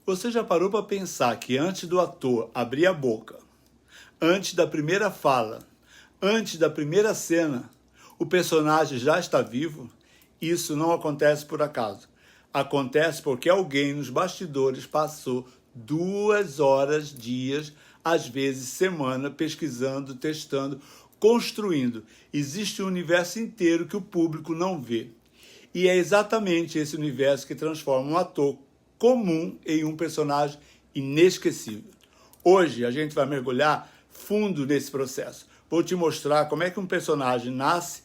Você já parou para pensar que antes do ator abrir a boca, antes da primeira fala, antes da primeira cena, o personagem já está vivo? Isso não acontece por acaso. Acontece porque alguém nos bastidores passou 2 horas, dias, às vezes semana, pesquisando, testando, construindo. Existe um universo inteiro que o público não vê. E é exatamente esse universo que transforma um ator comum em um personagem inesquecível. Hoje a gente vai mergulhar fundo nesse processo. Vou te mostrar como é que um personagem nasce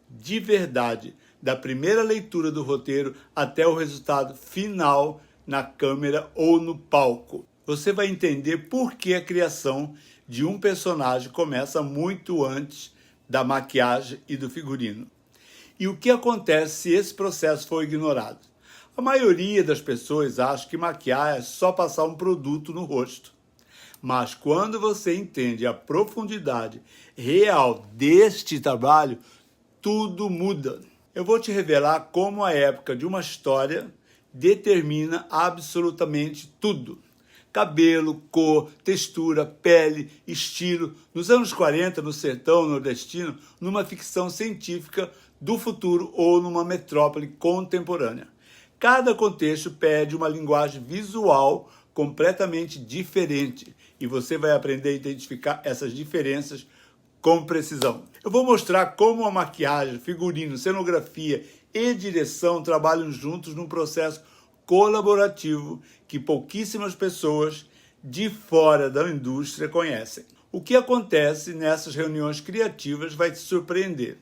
de verdade, da primeira leitura do roteiro até o resultado final na câmera ou no palco. Você vai entender por que a criação de um personagem começa muito antes da maquiagem e do figurino. E o que acontece se esse processo for ignorado? A maioria das pessoas acha que maquiar é só passar um produto no rosto. Mas quando você entende a profundidade real deste trabalho, tudo muda. Eu vou te revelar como a época de uma história determina absolutamente tudo. Cabelo, cor, textura, pele, estilo. Nos anos 40, no sertão nordestino, numa ficção científica do futuro ou numa metrópole contemporânea. Cada contexto pede uma linguagem visual completamente diferente e você vai aprender a identificar essas diferenças com precisão. Eu vou mostrar como a maquiagem, figurino, cenografia e direção trabalham juntos num processo colaborativo que pouquíssimas pessoas de fora da indústria conhecem. O que acontece nessas reuniões criativas vai te surpreender.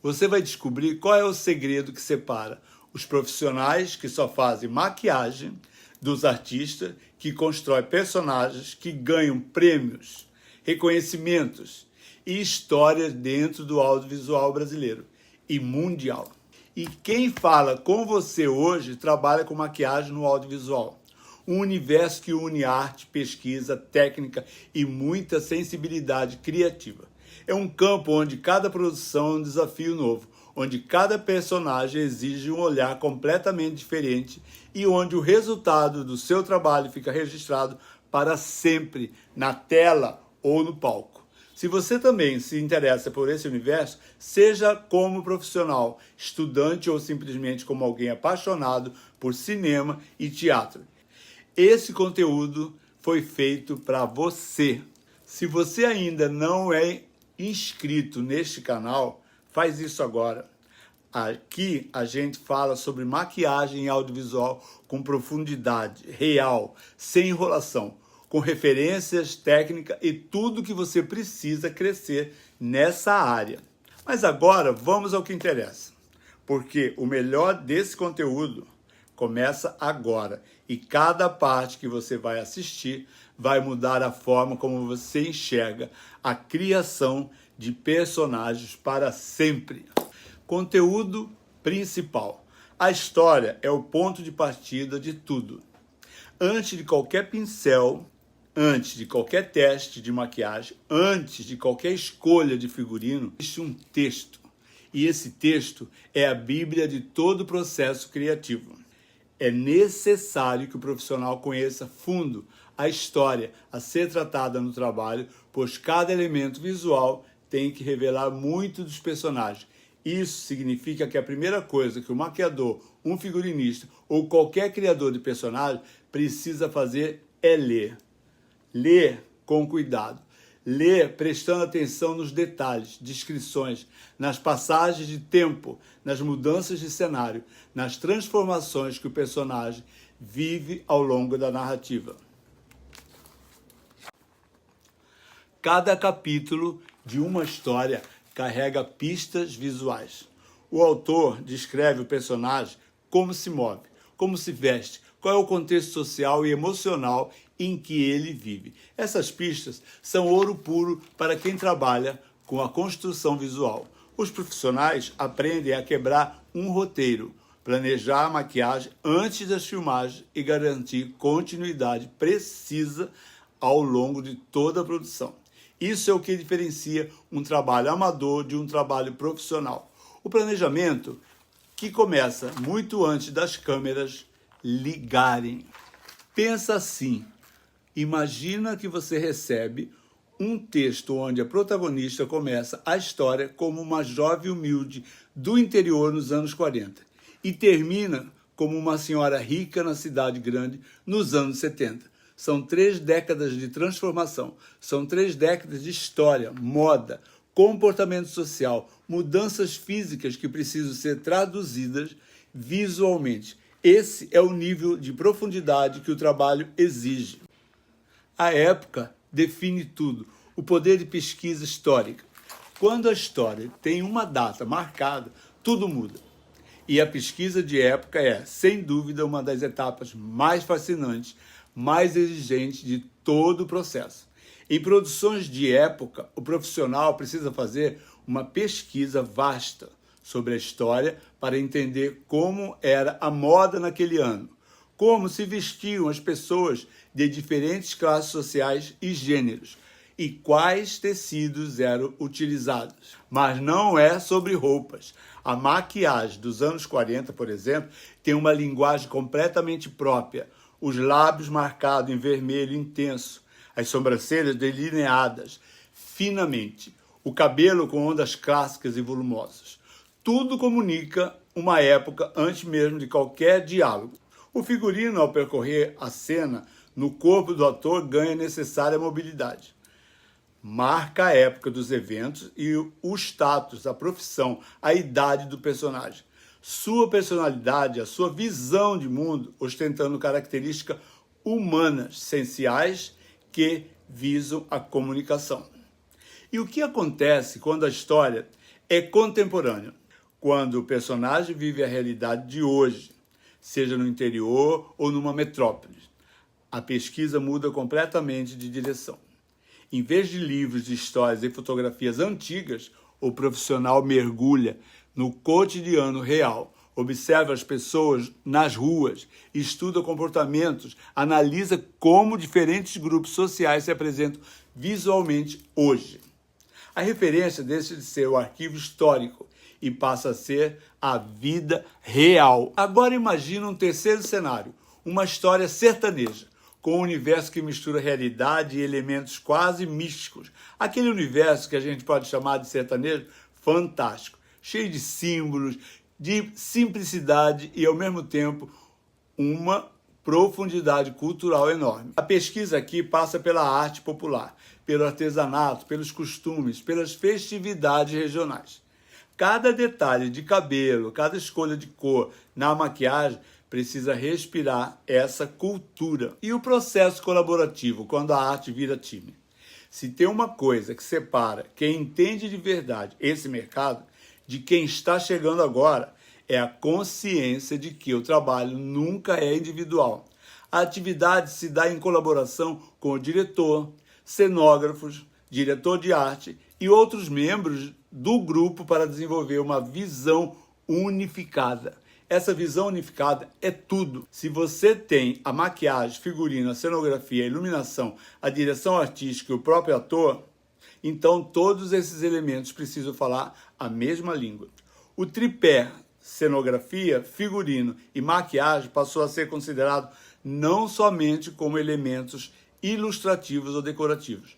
Você vai descobrir qual é o segredo que separa os profissionais que só fazem maquiagem dos artistas que constroem personagens que ganham prêmios, reconhecimentos e histórias dentro do audiovisual brasileiro e mundial. E quem fala com você hoje trabalha com maquiagem no audiovisual. Um universo que une arte, pesquisa, técnica e muita sensibilidade criativa. É um campo onde cada produção é um desafio novo, onde cada personagem exige um olhar completamente diferente e onde o resultado do seu trabalho fica registrado para sempre na tela ou no palco. Se você também se interessa por esse universo, seja como profissional, estudante ou simplesmente como alguém apaixonado por cinema e teatro. Esse conteúdo foi feito para você. Se você ainda não é inscrito neste canal, faz isso agora. Aqui a gente fala sobre maquiagem audiovisual com profundidade, real, sem enrolação, com referências, técnica e tudo que você precisa crescer nessa área. Mas agora vamos ao que interessa, porque o melhor desse conteúdo começa agora e cada parte que você vai assistir vai mudar a forma como você enxerga a criação de personagens para sempre. Conteúdo principal. A história é o ponto de partida de tudo. Antes de qualquer pincel, antes de qualquer teste de maquiagem, antes de qualquer escolha de figurino, existe um texto. E esse texto é a Bíblia de todo o processo criativo. É necessário que o profissional conheça fundo a história a ser tratada no trabalho, pois cada elemento visual tem que revelar muito dos personagens. Isso significa que a primeira coisa que o maquiador, um figurinista ou qualquer criador de personagem precisa fazer é ler. Ler com cuidado. Ler prestando atenção nos detalhes, descrições, nas passagens de tempo, nas mudanças de cenário, nas transformações que o personagem vive ao longo da narrativa. Cada capítulo de uma história carrega pistas visuais. O autor descreve o personagem, como se move, como se veste, qual é o contexto social e emocional em que ele vive. Essas pistas são ouro puro para quem trabalha com a construção visual. Os profissionais aprendem a quebrar um roteiro, planejar a maquiagem antes das filmagens e garantir continuidade precisa ao longo de toda a produção. Isso é o que diferencia um trabalho amador de um trabalho profissional. O planejamento, que começa muito antes das câmeras ligarem. Pensa assim, imagina que você recebe um texto onde a protagonista começa a história como uma jovem humilde do interior nos anos 40 e termina como uma senhora rica na cidade grande nos anos 70. São 3 décadas de transformação, são 3 décadas de história, moda, comportamento social, mudanças físicas que precisam ser traduzidas visualmente. Esse é o nível de profundidade que o trabalho exige. A época define tudo, o poder de pesquisa histórica. Quando a história tem uma data marcada, tudo muda. E a pesquisa de época é, sem dúvida, uma das etapas mais fascinantes, mais exigentes de todo o processo. Em produções de época, o profissional precisa fazer uma pesquisa vasta sobre a história para entender como era a moda naquele ano, como se vestiam as pessoas de diferentes classes sociais e gêneros, e quais tecidos eram utilizados. Mas não é sobre roupas. A maquiagem dos anos 40, por exemplo, tem uma linguagem completamente própria. Os lábios marcados em vermelho intenso, as sobrancelhas delineadas finamente, o cabelo com ondas clássicas e volumosas. Tudo comunica uma época antes mesmo de qualquer diálogo. O figurino, ao percorrer a cena no corpo do ator, ganha a necessária mobilidade. Marca a época dos eventos e o status, a profissão, a idade do personagem. Sua personalidade, a sua visão de mundo, ostentando características humanas, essenciais, que visam a comunicação. E o que acontece quando a história é contemporânea? Quando o personagem vive a realidade de hoje, seja no interior ou numa metrópole. A pesquisa muda completamente de direção. Em vez de livros de histórias e fotografias antigas, o profissional mergulha no cotidiano real, observa as pessoas nas ruas, estuda comportamentos, analisa como diferentes grupos sociais se apresentam visualmente hoje. A referência deixa de ser o arquivo histórico e passa a ser a vida real. Agora imagina um terceiro cenário, uma história sertaneja, com um universo que mistura realidade e elementos quase místicos. Aquele universo que a gente pode chamar de sertanejo fantástico, cheio de símbolos, de simplicidade e, ao mesmo tempo, uma profundidade cultural enorme. A pesquisa aqui passa pela arte popular, pelo artesanato, pelos costumes, pelas festividades regionais. Cada detalhe de cabelo, cada escolha de cor na maquiagem precisa respirar essa cultura. E o processo colaborativo, quando a arte vira time? Se tem uma coisa que separa quem entende de verdade esse mercado de quem está chegando agora, é a consciência de que o trabalho nunca é individual. A atividade se dá em colaboração com o diretor, cenógrafos, diretor de arte e outros membros do grupo para desenvolver uma visão unificada. Essa visão unificada é tudo. Se você tem a maquiagem, figurino, a cenografia, a iluminação, a direção artística e o próprio ator, então todos esses elementos precisam falar a mesma língua. O tripé, cenografia, figurino e maquiagem passou a ser considerado não somente como elementos ilustrativos ou decorativos,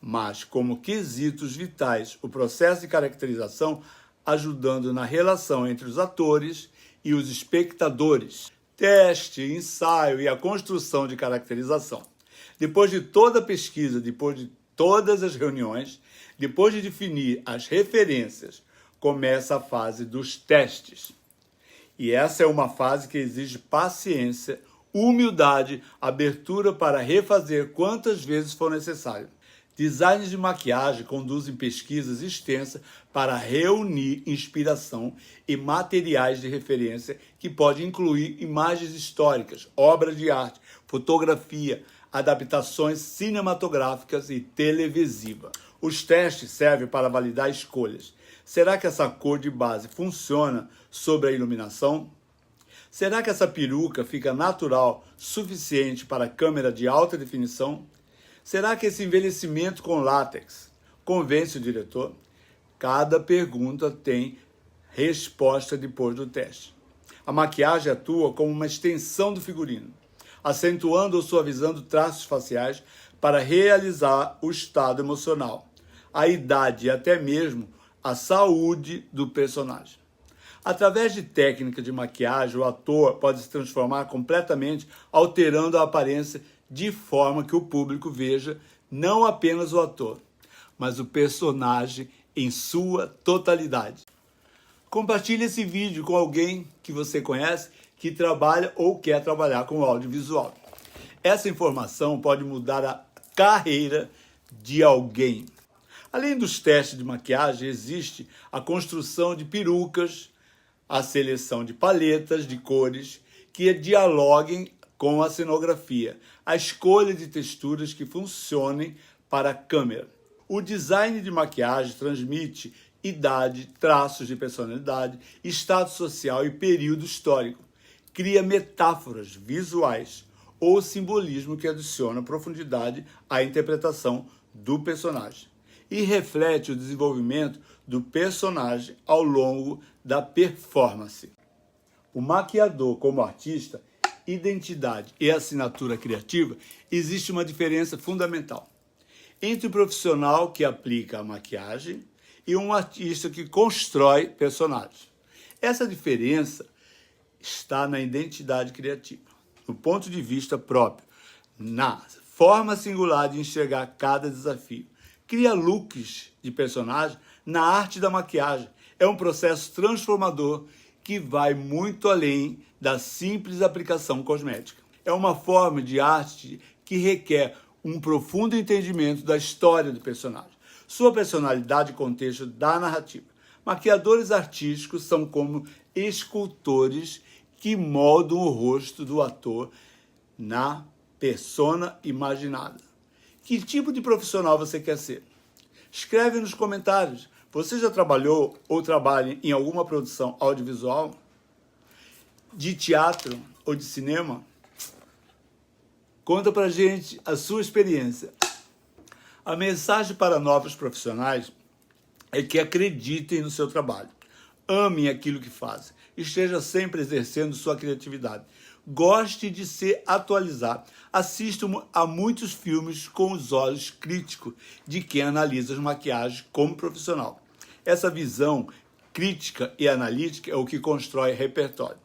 mas como quesitos vitais, o processo de caracterização ajudando na relação entre os atores e os espectadores. Teste, ensaio e a construção de caracterização. Depois de toda a pesquisa, depois de todas as reuniões, depois de definir as referências, começa a fase dos testes. E essa é uma fase que exige paciência, humildade, abertura para refazer quantas vezes for necessário. Designers de maquiagem conduzem pesquisas extensas para reunir inspiração e materiais de referência que podem incluir imagens históricas, obras de arte, fotografia, adaptações cinematográficas e televisivas. Os testes servem para validar escolhas. Será que essa cor de base funciona sobre a iluminação? Será que essa peruca fica natural suficiente para a câmera de alta definição? Será que esse envelhecimento com látex convence o diretor? Cada pergunta tem resposta depois do teste. A maquiagem atua como uma extensão do figurino. acentuando ou suavizando traços faciais para realizar o estado emocional, a idade e até mesmo a saúde do personagem. Através de técnica de maquiagem, o ator pode se transformar completamente, alterando a aparência de forma que o público veja não apenas o ator, mas o personagem em sua totalidade. Compartilhe esse vídeo com alguém que você conhece, que trabalha ou quer trabalhar com audiovisual. Essa informação pode mudar a carreira de alguém. Além dos testes de maquiagem, existe a construção de perucas, a seleção de paletas de cores que dialoguem com a cenografia, a escolha de texturas que funcionem para a câmera. O design de maquiagem transmite idade, traços de personalidade, status social e período histórico. Cria metáforas visuais ou simbolismo que adiciona profundidade à interpretação do personagem e reflete o desenvolvimento do personagem ao longo da performance. O maquiador, como artista, identidade e assinatura criativa, existe uma diferença fundamental entre o profissional que aplica a maquiagem e um artista que constrói personagens. Essa diferença está na identidade criativa, no ponto de vista próprio, na forma singular de enxergar cada desafio. Cria looks de personagem na arte da maquiagem. É um processo transformador que vai muito além da simples aplicação cosmética. É uma forma de arte que requer um profundo entendimento da história do personagem, sua personalidade e contexto da narrativa. Maquiadores artísticos são como escultores que moldam o rosto do ator na persona imaginada. Que tipo de profissional você quer ser? Escreve nos comentários. Você já trabalhou ou trabalha em alguma produção audiovisual? De teatro ou de cinema? Conta pra gente a sua experiência. A mensagem para novos profissionais é que acreditem no seu trabalho. Amem aquilo que fazem. Esteja sempre exercendo sua criatividade. Goste de se atualizar. Assista a muitos filmes com os olhos críticos de quem analisa as maquiagens como profissional. Essa visão crítica e analítica é o que constrói repertório.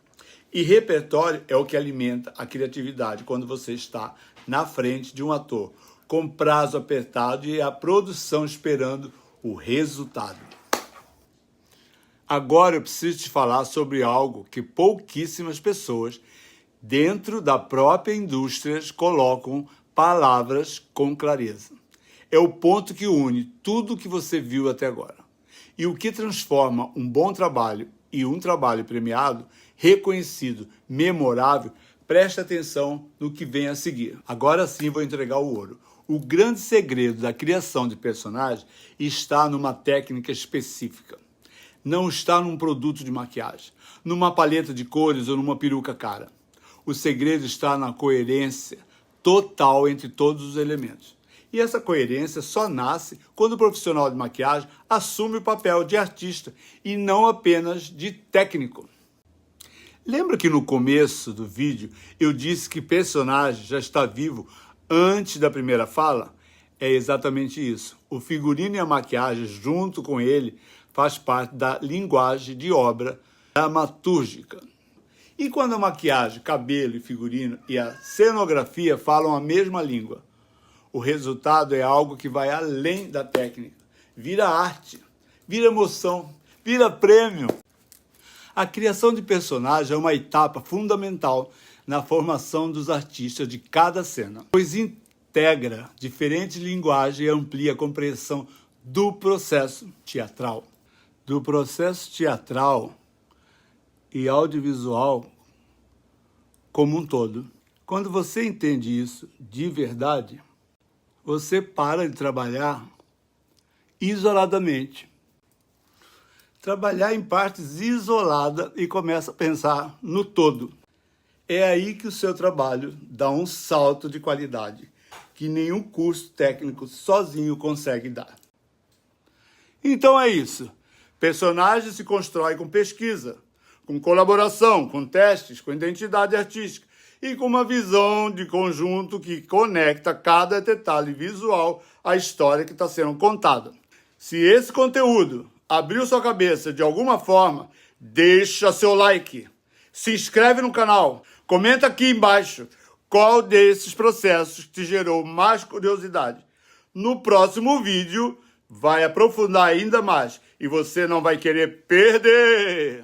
E repertório é o que alimenta a criatividade quando você está na frente de um ator, com prazo apertado e a produção esperando o resultado. Agora eu preciso te falar sobre algo que pouquíssimas pessoas dentro da própria indústria colocam palavras com clareza. É o ponto que une tudo o que você viu até agora. E o que transforma um bom trabalho e um trabalho premiado, reconhecido, memorável, preste atenção no que vem a seguir. Agora sim vou entregar o ouro. O grande segredo da criação de personagens está numa técnica específica. Não está num produto de maquiagem, numa paleta de cores ou numa peruca cara. O segredo está na coerência total entre todos os elementos. E essa coerência só nasce quando o profissional de maquiagem assume o papel de artista e não apenas de técnico. Lembra que no começo do vídeo eu disse que personagem já está vivo antes da primeira fala? É exatamente isso. O figurino e a maquiagem junto com ele faz parte da linguagem de obra dramatúrgica. E quando a maquiagem, cabelo e figurino e a cenografia falam a mesma língua, o resultado é algo que vai além da técnica. Vira arte, vira emoção, vira prêmio. A criação de personagem é uma etapa fundamental na formação dos artistas de cada cena, pois integra diferentes linguagens e amplia a compreensão do processo teatral. Do processo teatral e audiovisual como um todo. Quando você entende isso de verdade, você para de trabalhar isoladamente. Trabalhar em partes isoladas e começa a pensar no todo. É aí que o seu trabalho dá um salto de qualidade que nenhum curso técnico sozinho consegue dar. Então é isso. Personagem se constrói com pesquisa, com colaboração, com testes, com identidade artística. e com uma visão de conjunto que conecta cada detalhe visual à história que está sendo contada. Se esse conteúdo abriu sua cabeça de alguma forma, deixa seu like, se inscreve no canal, comenta aqui embaixo qual desses processos te gerou mais curiosidade. No próximo vídeo vai aprofundar ainda mais e você não vai querer perder!